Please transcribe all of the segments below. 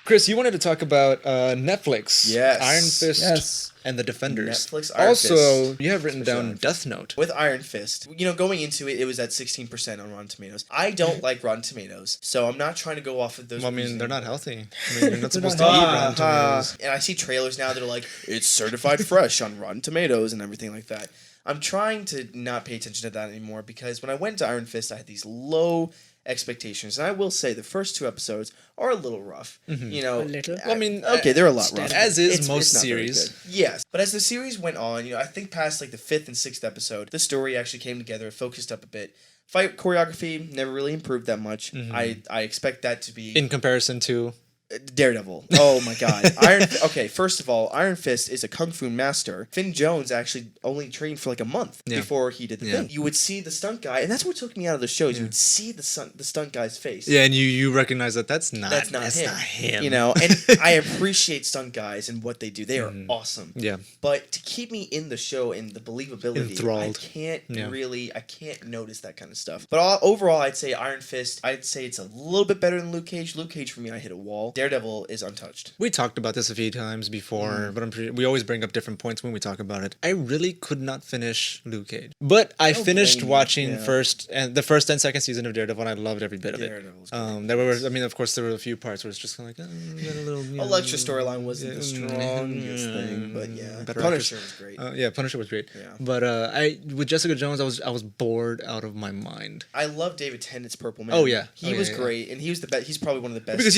Chris, you wanted to talk about Netflix. Yes. Iron Fist Yes. and the Defenders. Netflix, Iron also, Fist. you have written down Death Note. With Iron Fist, going into it, it was at 16% on Rotten Tomatoes. I don't like Rotten Tomatoes, so I'm not trying to go off of those. Well, I reviews mean, they're not anymore. healthy. I mean, you're not supposed to eat Rotten Tomatoes. And I see trailers now that are like, it's certified fresh on Rotten Tomatoes and everything like that. I'm trying to not pay attention to that anymore because when I went to Iron Fist, I had these low expectations, and I will say the first 2 episodes are a little rough. A little. Well, I mean, okay, they're a lot rough. As is It's most not very series. good. Yes, but as the series went on, I think past like the 5th and 6th episode, the story actually came together, focused up a bit. Fight choreography never really improved that much. I expect that to be In comparison to... Daredevil. Oh my god. Okay, first of all, Iron Fist is a kung fu master. Finn Jones actually only trained for like a month before he did the thing. You would see the stunt guy, and that's what took me out of the shows. You would see the stunt guy's face. Yeah, and you recognize that that's not him. And I appreciate stunt guys and what they do. They are awesome. Yeah. But to keep me in the show and the believability, Enthralled. I can't notice that kind of stuff. But overall, I'd say Iron Fist, it's a little bit better than Luke Cage. Luke Cage, for me, I hit a wall. Daredevil is untouched. We talked about this a few times before, but we always bring up different points when we talk about it. I really could not finish Luke Cage, but I finished watching the first and second season of Daredevil, and I loved every bit of it. Of course, there were a few parts where it's just kind of like, we got a little... Electra storyline wasn't the strongest thing, but yeah. Punisher was great. Punisher was great. Yeah. But with Jessica Jones, I was bored out of my mind. I love David Tennant's Purple Man. Oh, yeah. He was great, and he was the best. He's probably one of the best. Because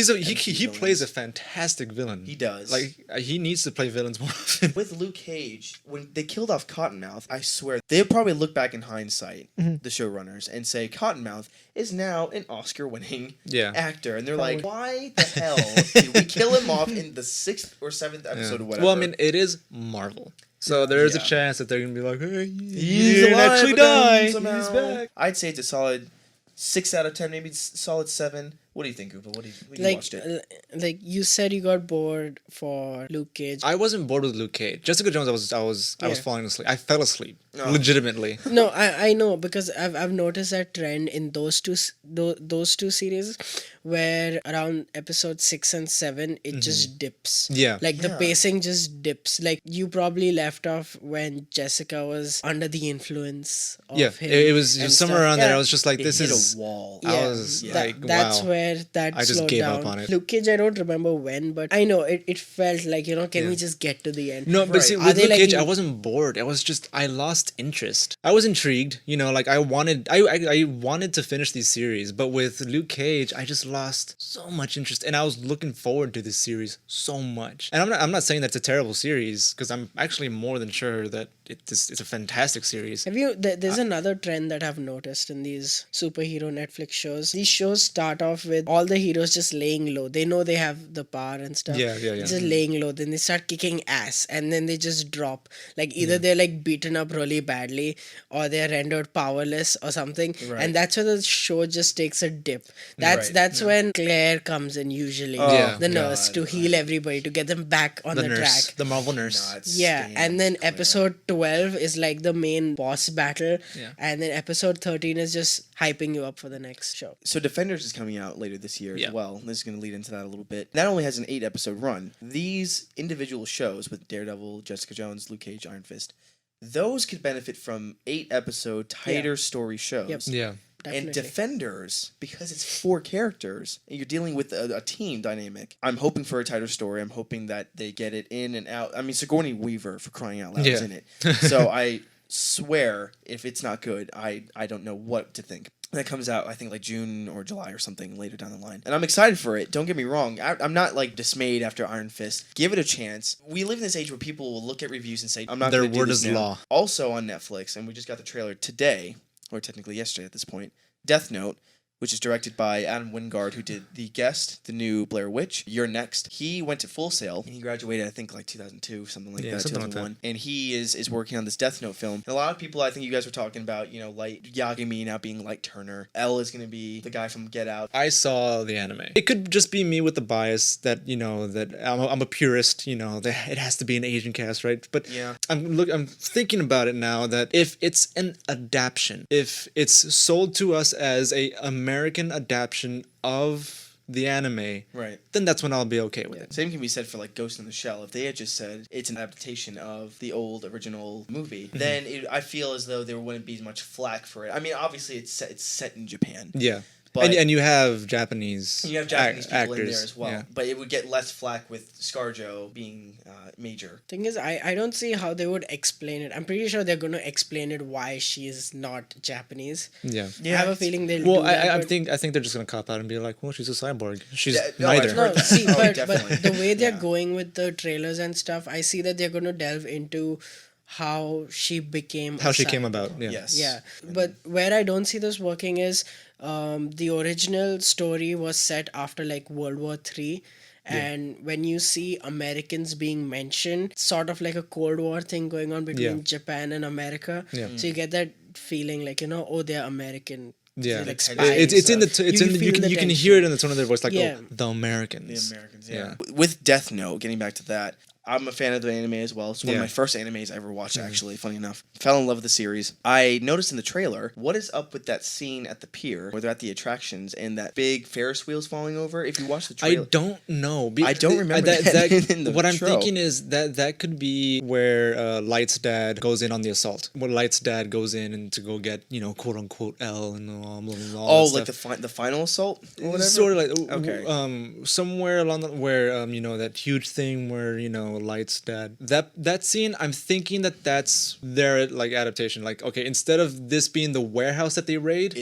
he plays a fantastic villain. He does. He needs to play villains more often. With Luke Cage, when they killed off Cottonmouth, I swear, they'll probably look back in hindsight, the showrunners, and say, Cottonmouth is now an Oscar-winning actor. And they're like, why the hell did we kill him off in the 6th or 7th episode or whatever? Well, I mean, it is Marvel. So there's a chance that they're going to be like, hey, he didn't actually die. He's back. I'd say it's a solid 6 out of 10, maybe solid 7. What do you think, Upa? When you watched it? Like you said, you got bored for Luke Cage. I wasn't bored with Luke Cage. Jessica Jones, I was falling asleep. I fell asleep, legitimately. No, I know because I've noticed that trend in those two series, where around episode 6 and 7 it just dips. Yeah, like the pacing just dips. Like you probably left off when Jessica was under the influence of him. It was somewhere around there. I was just like, this is a wall. I was like, that's wow. where that I just slowed gave down. up on it. Luke Cage, I don't remember when, but I know it felt like, can we just get to the end? No, but see, with Luke Cage, I wasn't bored. I was just, I lost interest. I was intrigued, I wanted to finish these series, but with Luke Cage, I just lost so much interest, and I was looking forward to this series so much. And I'm not saying that's a terrible series, because I'm actually more than sure that it's a fantastic series. There's another trend that I've noticed in these superhero Netflix shows. These shows start off with all the heroes just laying low. They know they have the power and stuff. Yeah. Just laying low. Then they start kicking ass, and then they just drop. Like either they're like beaten up really badly, or they're rendered powerless or something. Right. And that's where the show just takes a dip. That's when Claire comes in usually, the nurse, to heal everybody, to get them back on the track. The Marvel nurse. And then episode 12 is like the main boss battle, and then episode 13 is just hyping you up for the next show. So Defenders is coming out later this year as well. This is going to lead into that a little bit. That only has an 8-episode run. These individual shows with Daredevil, Jessica Jones, Luke Cage, Iron Fist, those could benefit from 8-episode tighter story shows. Yep. Yeah. Definitely. And Defenders, because it's 4 characters, and you're dealing with a team dynamic, I'm hoping for a tighter story. I'm hoping that they get it in and out. I mean, Sigourney Weaver, for crying out loud, is in it. So I swear, if it's not good, I don't know what to think. That comes out, I think, like June or July or something later down the line. And I'm excited for it. Don't get me wrong. I'm not, dismayed after Iron Fist. Give it a chance. We live in this age where people will look at reviews and say, I'm not going to do this now. Their word is law. Also on Netflix, and we just got the trailer today, or technically yesterday at this point, Death Note, which is directed by Adam Wingard, who did The Guest, the new Blair Witch, You're Next. He went to Full Sail, and he graduated, I think, 2002, something like that, 2001. Like that. And he is working on this Death Note film. And a lot of people, I think you guys were talking about, Light Yagami now being Light Turner. Elle is going to be the guy from Get Out. I saw the anime. It could just be me with the bias that, that I'm a purist, that it has to be an Asian cast, right? But I'm thinking about it now that if it's an adaptation, if it's sold to us as a American adaptation of the anime, Right. then that's when I'll be okay with it. Same can be said for like Ghost in the Shell. If they had just said it's an adaptation of the old original movie, then I feel as though there wouldn't be as much flack for it. I mean, obviously it's set in Japan. Yeah. But And you have Japanese you have Japanese people actors in there as well. yeah. But it would get less flack with ScarJo being major. Thing is, I don't see how they would explain it. I'm pretty sure they're going to explain it why she's not Japanese. Yeah. I have a feeling they'll Well, do that. I but- think they're just gonna cop out and be like, well, she's a cyborg. She's No, I've neither. heard No, that. see, Oh, but definitely. the way they're Yeah. going with the trailers and stuff, I see that they're going to delve into how she became How a she came cyborg. about. Yeah. Yes. Yeah, but where I don't see this working is the original story was set after like World War III. And when you see Americans being mentioned, it's sort of like a Cold War thing going on between Yeah. Japan and America. Yeah. So you get that feeling like, oh, they're American. Yeah, They're like It's- spies. it's in the You it's in the, feel the you can tension. hear it in the tone of their voice, like Yeah. oh, the Americans. The Americans, yeah. With Death Note, getting back to that, I'm a fan of the anime as well. It's one of Yeah. my first animes I ever watched, actually, funny enough. Fell in love with the series. I noticed in the trailer, what is up with that scene at the pier where they're at the attractions and that big Ferris wheel's falling over? If you watch the I trailer. don't know. I don't remember that in the what I'm show. thinking is that could be where Light's dad goes in on the assault. Where Light's dad goes in and to go get quote unquote L and all Oh, that like stuff. the final assault or whatever? Sort of like Okay. somewhere along the where that huge thing where Light's dad that scene. I'm thinking that's their like adaptation. Like okay, instead of this being the warehouse that they raid,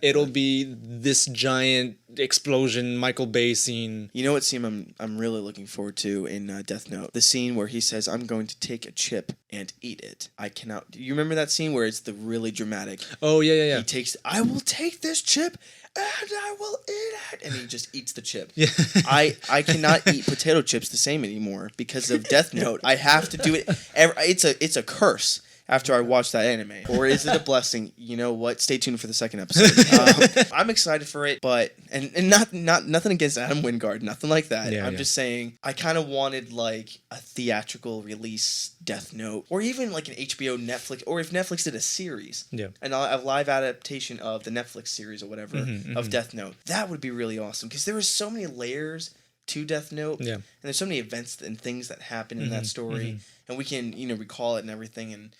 it'll be this giant explosion Michael Bay scene. You know what scene I'm really looking forward to in Death Note? The scene where he says, "I'm going to take a chip and eat it." I cannot. Do you remember that scene where it's the really dramatic? Oh yeah. He takes. I will take this chip and I will eat it, and he just eats the chip. Yeah. I cannot eat potato chips the same anymore because of Death Note. I have to do it. It's a curse. After I watch that anime, or is it a blessing? You know what? Stay tuned for the second episode. I'm excited for it, but and not nothing against Adam Wingard, nothing like that. I'm just saying I kind of wanted like a theatrical release Death Note, or even like an HBO Netflix, or if Netflix did a series, and a live adaptation of the Netflix series or whatever of Death Note. That would be really awesome because there was so many layers to Death Note, and there's so many events and things that happen in that story, and we can recall it and everything and.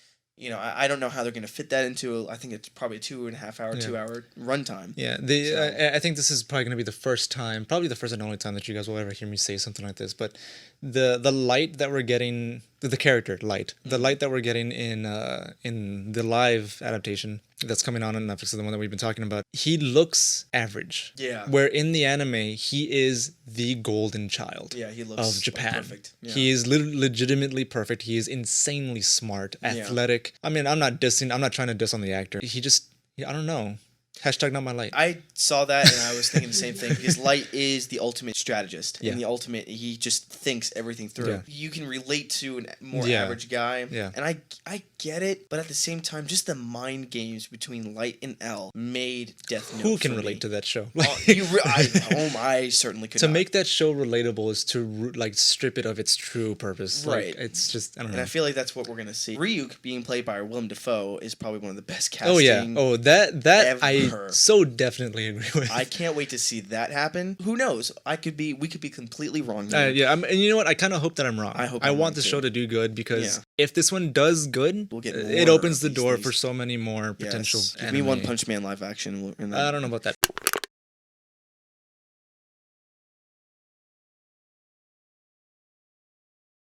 I don't know how they're going to fit that into. I think it's probably a 2.5 hour, 2 hour runtime. Yeah, I think this is probably going to be the first time, probably the first and only time that you guys will ever hear me say something like this. But the light that we're getting, the character light, the light that we're getting in the live adaptation that's coming on Netflix, the one that we've been talking about, he looks average. Yeah. Where in the anime, he is the golden child. Yeah, he looks of Japan. perfect. Yeah. He is legitimately perfect. He is insanely smart, athletic. I mean, I'm not trying to diss on the actor. I don't know. Hashtag not my light. I saw that and I was thinking the same thing because Light is the ultimate strategist. Yeah. And the ultimate, he just thinks everything through. Yeah. You can relate to a more Yeah. average guy. Yeah. And I get it, but at the same time, just the mind games between Light and L made Death Note. Who can for relate me. to that show? I certainly could To not. make that show relatable is to strip it of its true purpose. Right. Like, it's just I don't know. And I feel like that's what we're gonna see. Ryuk being played by Willem Dafoe is probably one of the best casting. Oh yeah. Oh that I ever. so definitely agree with. I can't wait to see that happen. Who knows? We could be completely wrong. Yeah, and you know what? I kind of hope that I'm wrong. I hope I I'm want wrong, the too. show to do good because Yeah. if this one does good, We'll get it more opens the of door these for so many more potential. Yes. Give me anime. One Punch Man live action. I don't know about that.